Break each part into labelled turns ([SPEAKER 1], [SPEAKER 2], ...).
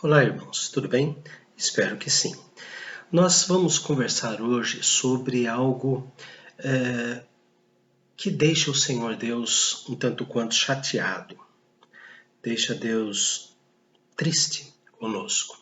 [SPEAKER 1] Olá, irmãos, tudo bem? Espero que sim. Nós vamos conversar hoje sobre algo que deixa o Senhor Deus um tanto quanto chateado, deixa Deus triste conosco,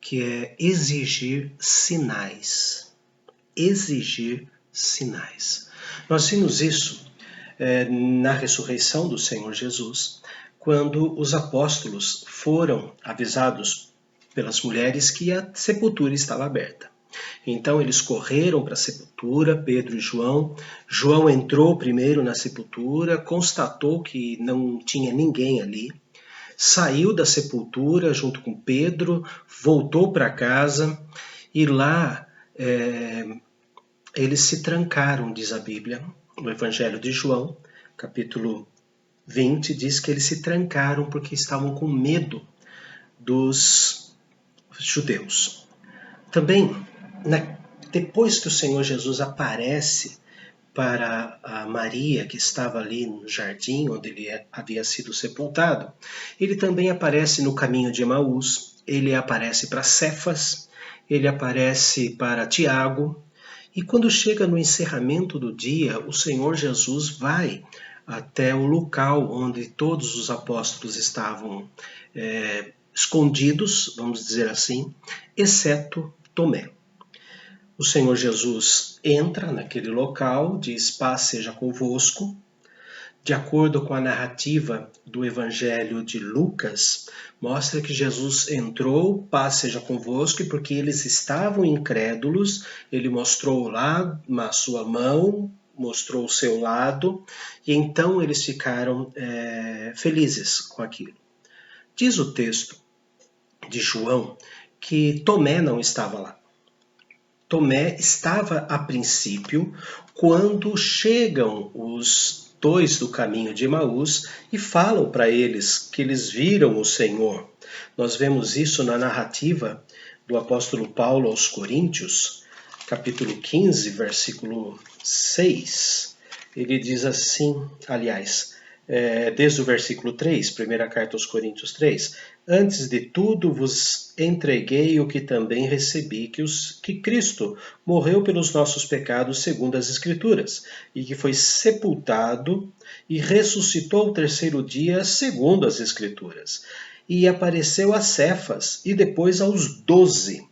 [SPEAKER 1] que é exigir sinais. Exigir sinais. Nós vimos isso na ressurreição do Senhor Jesus, quando os apóstolos foram avisados pelas mulheres que a sepultura estava aberta. Então eles correram para a sepultura, Pedro e João. João entrou primeiro na sepultura, constatou que não tinha ninguém ali, saiu da sepultura junto com Pedro, voltou para casa e lá eles se trancaram, diz a Bíblia, no Evangelho de João, capítulo 20, diz que eles se trancaram porque estavam com medo dos judeus. Também, depois que o Senhor Jesus aparece para a Maria, que estava ali no jardim onde ele havia sido sepultado, ele também aparece no caminho de Emaús, ele aparece para Cefas, ele aparece para Tiago, e quando chega no encerramento do dia, o Senhor Jesus vai até o local onde todos os apóstolos estavam escondidos, vamos dizer assim, exceto Tomé. O Senhor Jesus entra naquele local, diz: paz seja convosco. De acordo com a narrativa do Evangelho de Lucas, mostra que Jesus entrou, paz seja convosco, e porque eles estavam incrédulos, ele mostrou lá a sua mão, mostrou o seu lado, e então eles ficaram felizes com aquilo. Diz o texto de João que Tomé não estava lá. Tomé estava a princípio quando chegam os dois do caminho de Emaús e falam para eles que eles viram o Senhor. Nós vemos isso na narrativa do apóstolo Paulo aos Coríntios, capítulo 15, versículo 6. Ele diz assim, aliás, desde o versículo 3, primeira carta aos Coríntios 3, antes de tudo vos entreguei o que também recebi, que Cristo morreu pelos nossos pecados segundo as Escrituras, e que foi sepultado e ressuscitou ao terceiro dia segundo as Escrituras, e apareceu a Cefas e depois aos 12.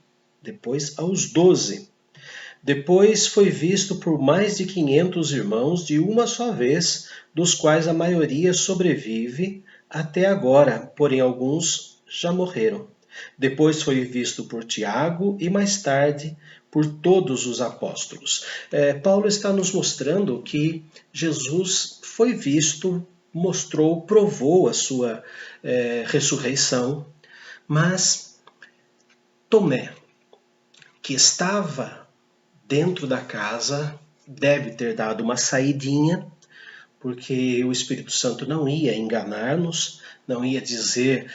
[SPEAKER 1] Depois foi visto por mais de 500 irmãos de uma só vez, dos quais a maioria sobrevive até agora, porém alguns já morreram. Depois foi visto por Tiago e mais tarde por todos os apóstolos. Paulo está nos mostrando que Jesus foi visto, mostrou, provou a sua ressurreição, mas Tomé, que estava dentro da casa, deve ter dado uma saidinha, porque o Espírito Santo não ia enganar-nos, não ia dizer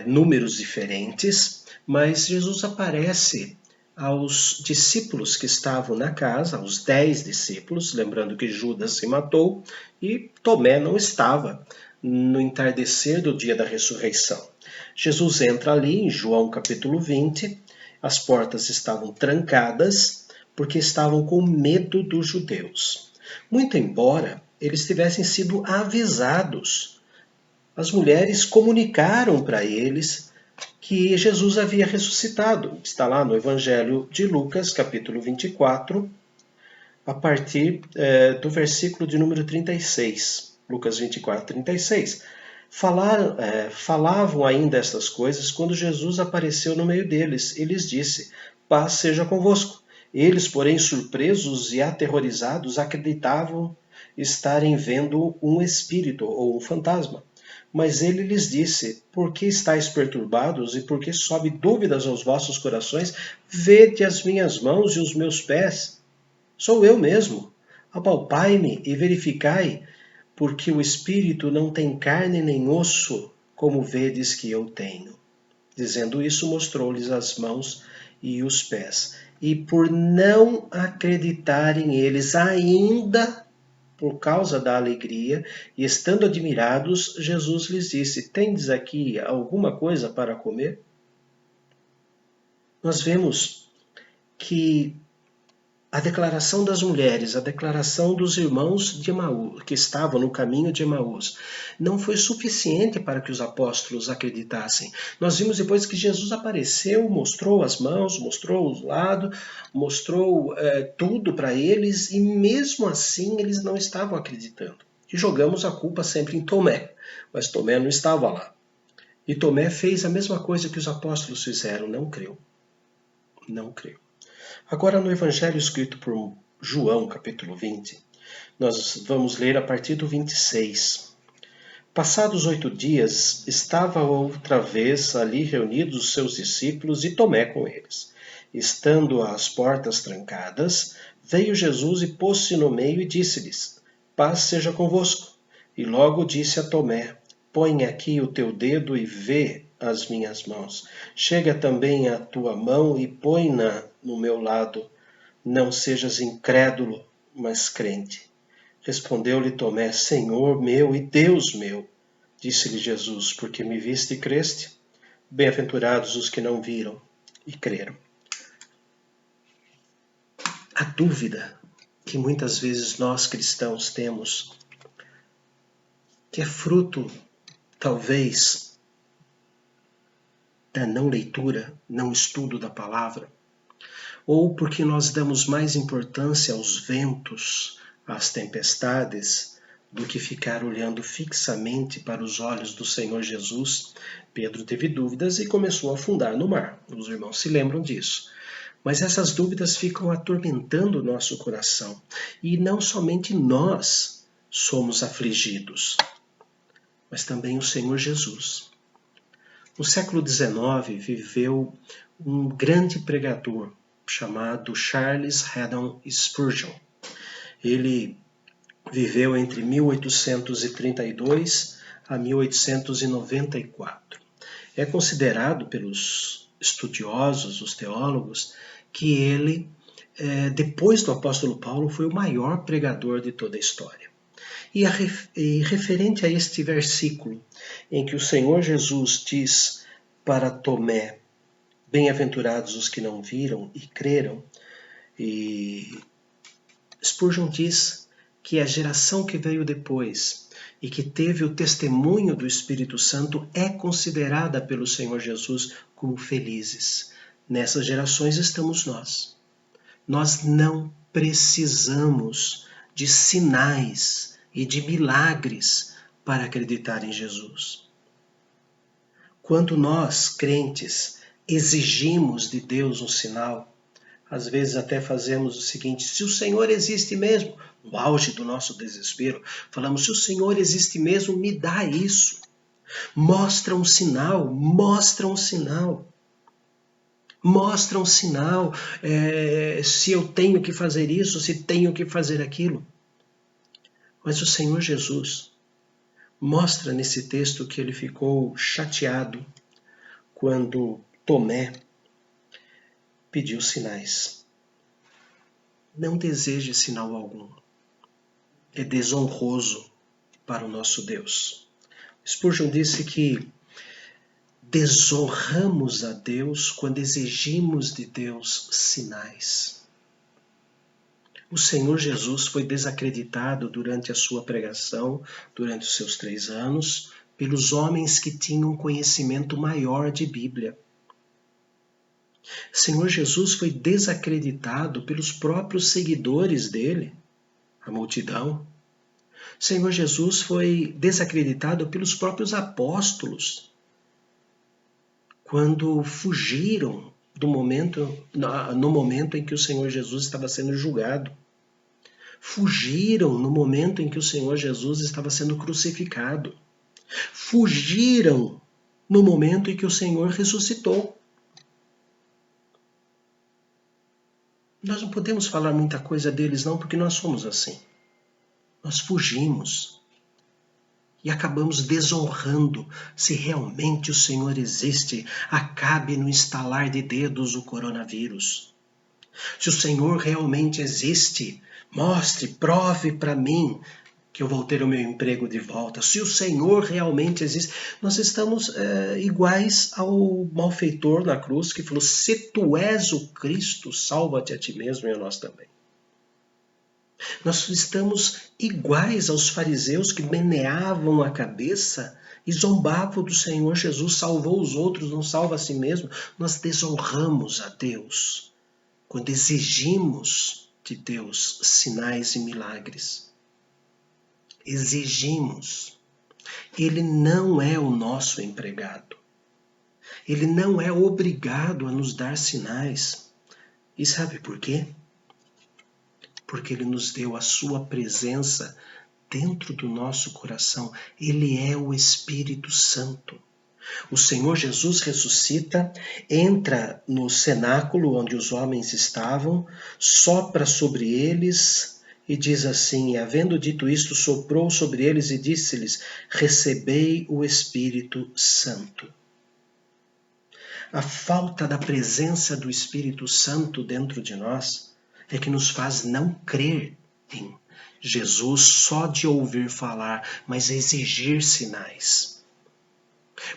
[SPEAKER 1] números diferentes, mas Jesus aparece aos discípulos que estavam na casa, aos 10 discípulos, lembrando que Judas se matou e Tomé não estava no entardecer do dia da ressurreição. Jesus entra ali em João capítulo 20, as portas estavam trancadas, porque estavam com medo dos judeus. Muito embora eles tivessem sido avisados, as mulheres comunicaram para eles que Jesus havia ressuscitado. Está lá no Evangelho de Lucas, capítulo 24, a partir do versículo de número 36. Lucas 24, 36. Falavam ainda estas coisas quando Jesus apareceu no meio deles e lhes disse: paz seja convosco. Eles, porém, surpresos e aterrorizados, acreditavam estarem vendo um espírito ou um fantasma. Mas ele lhes disse: por que estáis perturbados e por que sobe dúvidas aos vossos corações? Vede as minhas mãos e os meus pés. Sou eu mesmo. Apalpai-me e verificai, porque o espírito não tem carne nem osso, como vedes que eu tenho. Dizendo isso, mostrou-lhes as mãos e os pés. E por não acreditarem eles ainda, por causa da alegria, e estando admirados, Jesus lhes disse: tendes aqui alguma coisa para comer? nós vemos que a declaração das mulheres, a declaração dos irmãos de Emaús, que estavam no caminho de Emaús, não foi suficiente para que os apóstolos acreditassem. Nós vimos depois que Jesus apareceu, mostrou as mãos, mostrou os lados, mostrou tudo para eles, e mesmo assim eles não estavam acreditando. E jogamos a culpa sempre em Tomé, mas Tomé não estava lá. E Tomé fez a mesma coisa que os apóstolos fizeram, não creu. Não creu. Agora, no Evangelho escrito por João, capítulo 20, nós vamos ler a partir do 26. Passados 8 dias, estava outra vez ali reunidos os seus discípulos e Tomé com eles. Estando as portas trancadas, veio Jesus e pôs-se no meio e disse-lhes: Paz seja convosco. E logo disse a Tomé: Põe aqui o teu dedo e vê as minhas mãos. Chega também a tua mão e põe-na no meu lado. Não sejas incrédulo, mas crente. Respondeu-lhe Tomé: Senhor meu e Deus meu. Disse-lhe Jesus: Porque me viste e creste? Bem-aventurados os que não viram e creram. A dúvida que muitas vezes nós cristãos temos, que é fruto, talvez, da não leitura, não estudo da palavra, ou porque nós damos mais importância aos ventos, às tempestades, do que ficar olhando fixamente para os olhos do Senhor Jesus. Pedro teve dúvidas e começou a afundar no mar. Os irmãos se lembram disso. Mas essas dúvidas ficam atormentando o nosso coração. E não somente nós somos afligidos, mas também o Senhor Jesus. No século XIX viveu um grande pregador chamado Charles Haddon Spurgeon. Ele viveu entre 1832 a 1894. É considerado pelos estudiosos, os teólogos, que ele, depois do apóstolo Paulo, foi o maior pregador de toda a história. E referente a este versículo, em que o Senhor Jesus diz para Tomé: Bem-aventurados os que não viram e creram, e Spurgeon diz que a geração que veio depois e que teve o testemunho do Espírito Santo é considerada pelo Senhor Jesus como felizes. Nessas gerações estamos nós. Nós não precisamos de sinais e de milagres para acreditar em Jesus. Quando nós, crentes, exigimos de Deus um sinal, às vezes até fazemos o seguinte: se o Senhor existe mesmo, no auge do nosso desespero, falamos: se o Senhor existe mesmo, me dá isso. Mostra um sinal, mostra um sinal. Mostra um sinal, se eu tenho que fazer isso, se tenho que fazer aquilo. Mas o Senhor Jesus mostra nesse texto que ele ficou chateado quando Tomé pediu sinais. Não deseje sinal algum. É desonroso para o nosso Deus. Spurgeon disse que desonramos a Deus quando exigimos de Deus sinais. O Senhor Jesus foi desacreditado durante a sua pregação, durante os seus 3 anos, pelos homens que tinham conhecimento maior de Bíblia. O Senhor Jesus foi desacreditado pelos próprios seguidores dele, a multidão. O Senhor Jesus foi desacreditado pelos próprios apóstolos, quando fugiram no momento em que o Senhor Jesus estava sendo julgado. Fugiram no momento em que o Senhor Jesus estava sendo crucificado. Fugiram no momento em que o Senhor ressuscitou. Nós não podemos falar muita coisa deles não, porque nós somos assim. Nós fugimos e acabamos desonrando. Se realmente o Senhor existe, acabe no estalar de dedos o coronavírus. Se o Senhor realmente existe, mostre, prove para mim que eu vou ter o meu emprego de volta, se o Senhor realmente existe, nós estamos iguais ao malfeitor na cruz que falou: se tu és o Cristo, salva-te a ti mesmo e a nós também. Nós estamos iguais aos fariseus que meneavam a cabeça e zombavam do Senhor Jesus, salvou os outros, não salva a si mesmo. Nós desonramos a Deus quando exigimos de Deus sinais e milagres. Exigimos. Ele não é o nosso empregado. Ele não é obrigado a nos dar sinais. E sabe por quê? Porque Ele nos deu a sua presença dentro do nosso coração. Ele é o Espírito Santo. O Senhor Jesus ressuscita, entra no cenáculo onde os homens estavam, sopra sobre eles e diz assim: e havendo dito isto, soprou sobre eles e disse-lhes: recebei o Espírito Santo. A falta da presença do Espírito Santo dentro de nós é que nos faz não crer em Jesus só de ouvir falar, mas exigir sinais.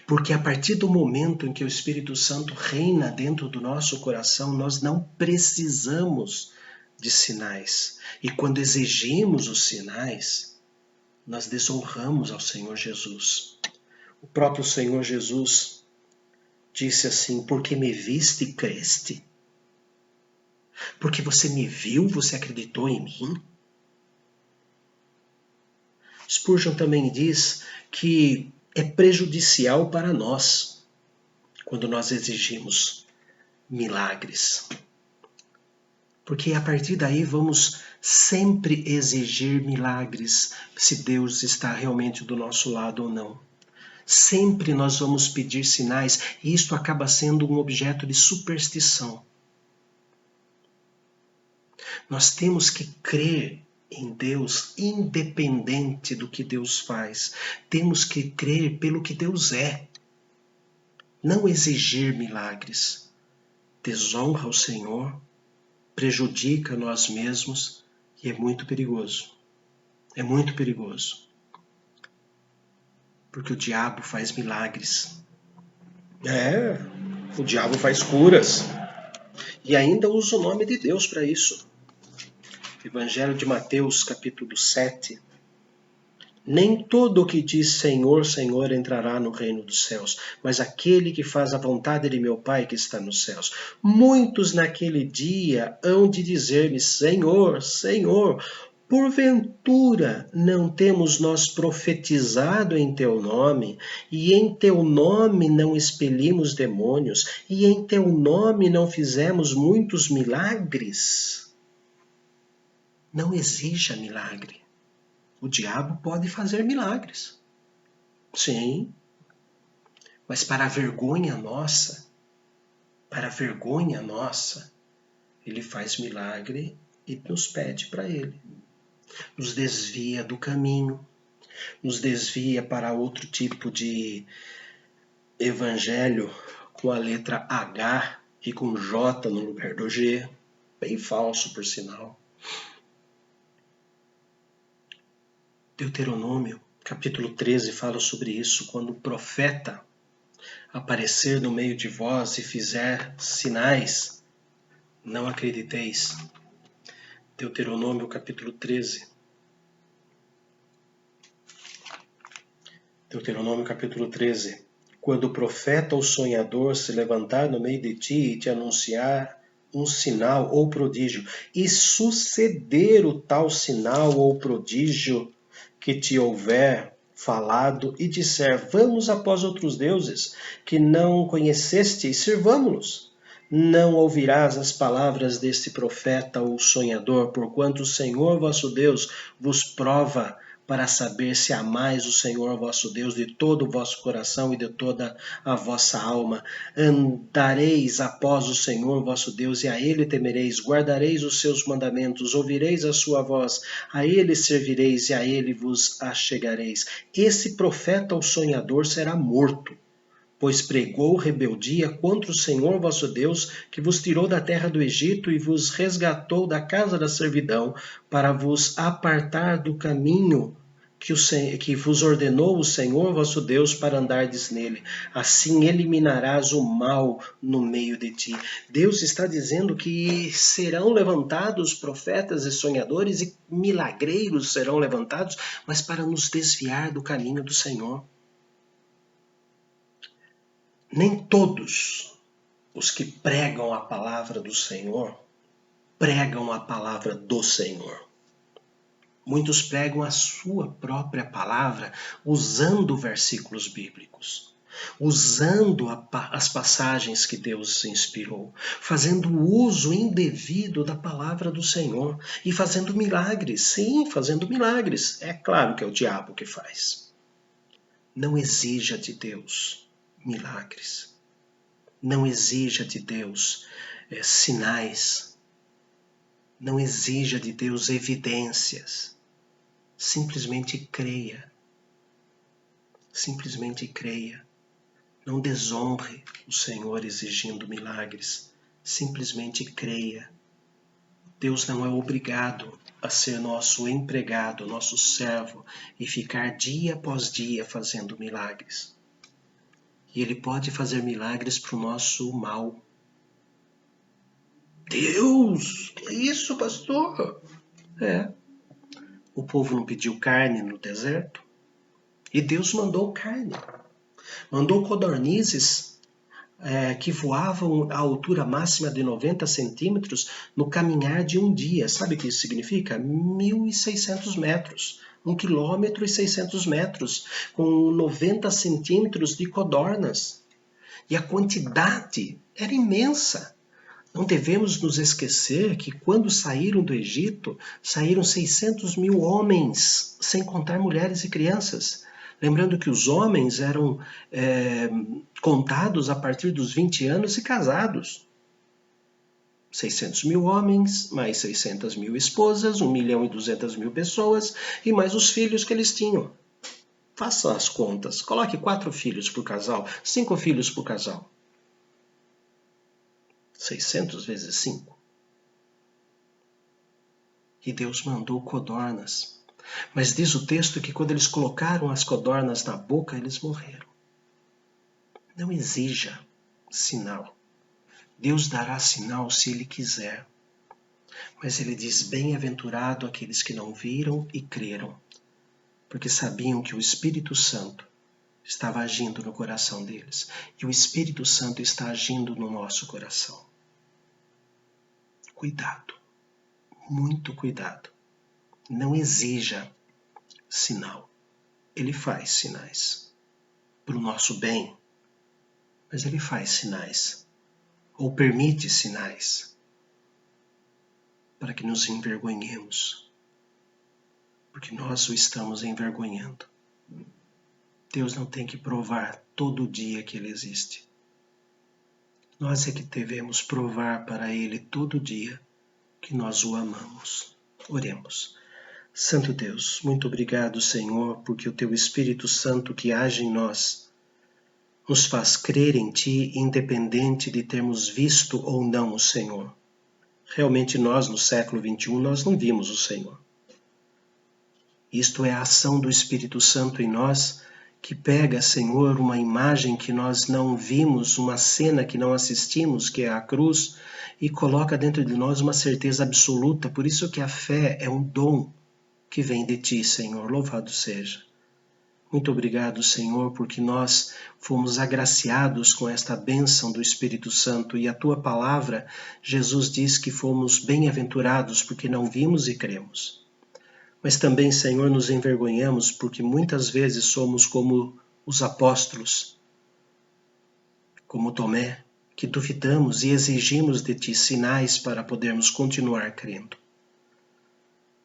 [SPEAKER 1] Porque a partir do momento em que o Espírito Santo reina dentro do nosso coração, nós não precisamos de sinais. E quando exigimos os sinais, nós desonramos ao Senhor Jesus. O próprio Senhor Jesus disse assim: porque me viste e creste? Porque você me viu, você acreditou em mim? Spurgeon também diz que é prejudicial para nós quando nós exigimos milagres. Porque a partir daí vamos sempre exigir milagres, se Deus está realmente do nosso lado ou não. Sempre nós vamos pedir sinais e isto acaba sendo um objeto de superstição. Nós temos que crer em Deus independente do que Deus faz. Temos que crer pelo que Deus é. Não exigir milagres. Desonra o Senhor, prejudica nós mesmos e é muito perigoso. É muito perigoso. Porque o diabo faz milagres. O diabo faz curas. E ainda usa o nome de Deus para isso. Evangelho de Mateus, capítulo 7. Nem todo o que diz Senhor, Senhor entrará no reino dos céus, mas aquele que faz a vontade de meu Pai que está nos céus. Muitos naquele dia hão de dizer-me: Senhor, Senhor, porventura não temos nós profetizado em teu nome, e em teu nome não expelimos demônios, e em teu nome não fizemos muitos milagres? Não exija milagre. O diabo pode fazer milagres. Sim. Mas para a vergonha nossa, ele faz milagre e nos pede para ele. Nos desvia do caminho, nos desvia para outro tipo de evangelho com a letra H e com J no lugar do G. Bem falso, por sinal. Deuteronômio, capítulo 13, fala sobre isso. Quando o profeta aparecer no meio de vós e fizer sinais, não acrediteis. Deuteronômio, capítulo 13. Deuteronômio, capítulo 13. Quando o profeta ou sonhador se levantar no meio de ti e te anunciar um sinal ou prodígio, e suceder o tal sinal ou prodígio que te houver falado, e disser: vamos após outros deuses que não conheceste e sirvamo-los, não ouvirás as palavras deste profeta ou sonhador, porquanto o Senhor vosso Deus vos prova para saber se amais o Senhor vosso Deus de todo o vosso coração e de toda a vossa alma. Andareis após o Senhor vosso Deus e a Ele temereis, guardareis os seus mandamentos, ouvireis a sua voz, a Ele servireis e a Ele vos achegareis. Esse profeta ou sonhador será morto, pois pregou rebeldia contra o Senhor vosso Deus, que vos tirou da terra do Egito e vos resgatou da casa da servidão, para vos apartar do caminho que vos ordenou o Senhor vosso Deus para andardes nele. Assim eliminarás o mal no meio de ti. Deus está dizendo que serão levantados profetas e sonhadores e milagreiros serão levantados, mas para nos desviar do caminho do Senhor. Nem todos os que pregam a palavra do Senhor pregam a palavra do Senhor. Muitos pregam a sua própria palavra usando versículos bíblicos, usando as passagens que Deus inspirou, fazendo uso indevido da palavra do Senhor e fazendo milagres. Sim, fazendo milagres. É claro que é o diabo que faz. Não exija de Deus milagres. Não exija de Deus sinais. Não exija de Deus evidências. Simplesmente creia. Simplesmente creia. Não desonre o Senhor exigindo milagres. Simplesmente creia. Deus não é obrigado a ser nosso empregado, nosso servo e ficar dia após dia fazendo milagres. E Ele pode fazer milagres para o nosso mal. Deus, que isso, pastor? O povo não pediu carne no deserto? E Deus mandou carne. Mandou codornizes que voavam à altura máxima de 90 centímetros no caminhar de um dia. Sabe o que isso significa? 1.600 metros. 1 quilômetro e 600 metros, com 90 centímetros de codornas. E a quantidade era imensa. Não devemos nos esquecer que quando saíram do Egito, saíram 600 mil homens, sem contar mulheres e crianças. Lembrando que os homens eram contados a partir dos 20 anos e casados. 600 mil homens, mais 600 mil esposas, 1.200.000 pessoas e mais os filhos que eles tinham. Faça as contas, coloque 4 filhos por casal, 5 filhos por casal. 600 vezes 5. E Deus mandou codornas. Mas diz o texto que quando eles colocaram as codornas na boca, eles morreram. Não exija sinal. Deus dará sinal se Ele quiser. Mas Ele diz, bem-aventurado aqueles que não viram e creram, porque sabiam que o Espírito Santo estava agindo no coração deles. E o Espírito Santo está agindo no nosso coração. Cuidado, muito cuidado. Não exija sinal. Ele faz sinais para o nosso bem, mas Ele faz sinais, ou permite sinais, para que nos envergonhemos, porque nós o estamos envergonhando. Deus não tem que provar todo dia que Ele existe. Nós é que devemos provar para Ele todo dia que nós o amamos. Oremos. Santo Deus, muito obrigado, Senhor, porque o Teu Espírito Santo que age em nós nos faz crer em Ti, independente de termos visto ou não o Senhor. Realmente nós, no século XXI, nós não vimos o Senhor. Isto é a ação do Espírito Santo em nós, que pega, Senhor, uma imagem que nós não vimos, uma cena que não assistimos, que é a cruz, e coloca dentro de nós uma certeza absoluta. Por isso que a fé é um dom que vem de Ti, Senhor. Louvado seja. Muito obrigado, Senhor, porque nós fomos agraciados com esta bênção do Espírito Santo e a Tua palavra, Jesus diz que fomos bem-aventurados porque não vimos e cremos. Mas também, Senhor, nos envergonhamos porque muitas vezes somos como os apóstolos, como Tomé, que duvidamos e exigimos de Ti sinais para podermos continuar crendo.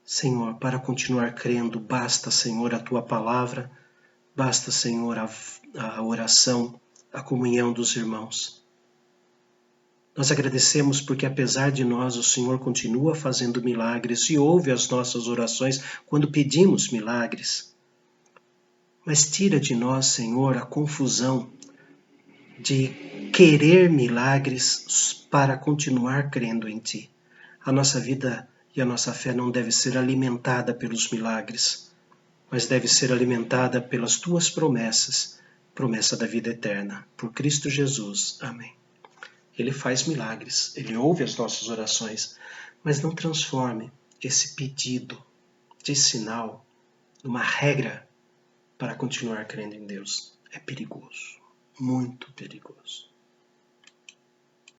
[SPEAKER 1] Senhor, para continuar crendo, basta, Senhor, a Tua palavra, basta, Senhor, a oração, a comunhão dos irmãos. Nós agradecemos porque, apesar de nós, o Senhor continua fazendo milagres e ouve as nossas orações quando pedimos milagres. Mas tira de nós, Senhor, a confusão de querer milagres para continuar crendo em Ti. A nossa vida e a nossa fé não deve ser alimentada pelos milagres, mas deve ser alimentada pelas tuas promessas, promessa da vida eterna, por Cristo Jesus. Amém. Ele faz milagres, Ele ouve as nossas orações, mas não transforme esse pedido de sinal numa regra para continuar crendo em Deus. É perigoso, muito perigoso.